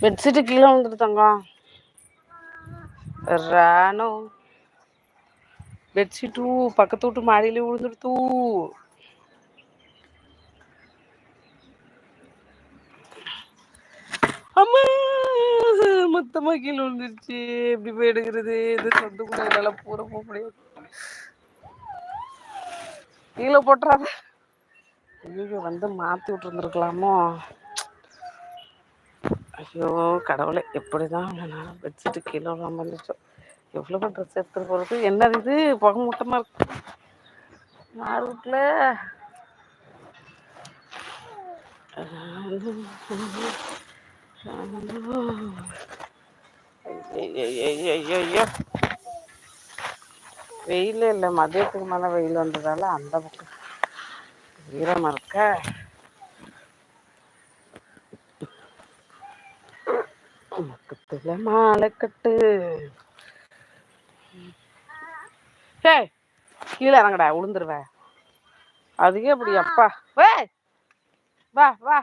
Bedsheet கீழே வந்துருத்தாங்க. ராணு bedsheet பக்கத்து வீட்டு மாடியில விழுந்துடுத்து. அம்மா மொத்தமா கீழே விழுந்துருச்சு. எப்படி போய் எடுக்கிறது? இது சொந்த கூட என்னால பூர போக முடியாது. கீழே போட்டுறாத. ஐயோ வந்து மாற்றி விட்டுருந்துருக்கலாமோ. ஐயோ கடவுளை எப்படிதான் நான் பெட்ஷீட்டு கீழே விழாம இருந்துச்சோம். எவ்வளோ ட்ரெஸ் எடுத்துட்டு போகிறது. என்னது இது புகை மூட்டமாக இருக்கு யார் வீட்டில். ஐயோ வெயில் இல்லை, மதியத்துக்கு மேலே வெயில் வந்ததால அந்த பக்கம் ஈரமாக இருக்க. பக்கத்துல மாலை கட்டு. சே கீழே இறங்கடா விழுந்துருவேன். அதுக்கே அப்படி அப்பா வே வா வா.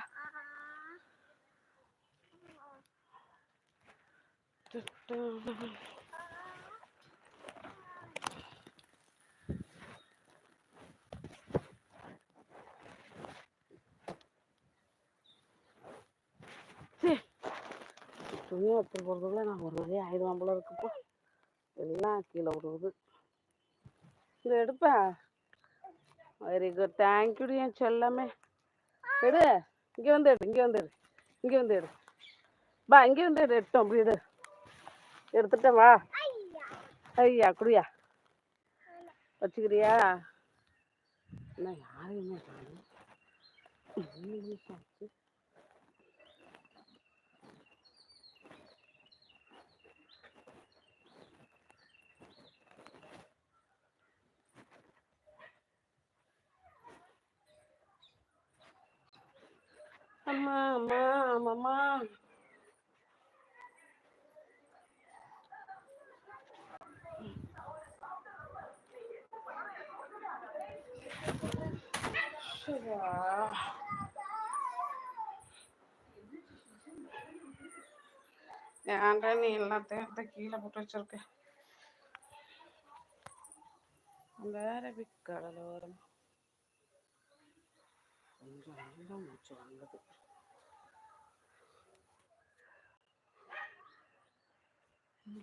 துணியை எடுத்துட்டு போகிறதுக்குள்ள நான் ஒரு வழியாக ஆயிடுவான் போல இருக்குப்போ. எல்லாம் கீழே விடுவது. இதை எடுப்பேன். வெரி குட், தேங்க்யூடி என் செல்லமே. எடு, இங்கே வந்து எடு, இங்கே வந்து எடு, இங்கே வந்து எடு. வா இங்கே வந்து எடு. எடுத்தோம் அப்படி எடு. எடுத்துட்டேன் வா. ஐயா குடியா வச்சுக்கிறியா? என்ன யாரையுமே அம்மா அம்மா அம்மா. ஏன்டா நீ எல்லாத்தையும் கீழே போட்டு வச்சிருக்க. அந்த அரபிக் கடலோரம் கொஞ்சம் நல்லா மூச்சு வாங்குது.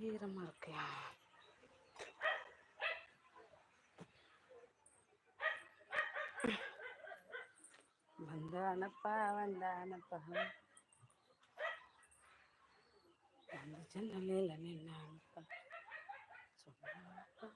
ஈரமா இருக்கியா? வந்தானப்பா வந்தானப்பா அந்த ஜன்னலில் நின்னானப்பா சொன்னானப்பா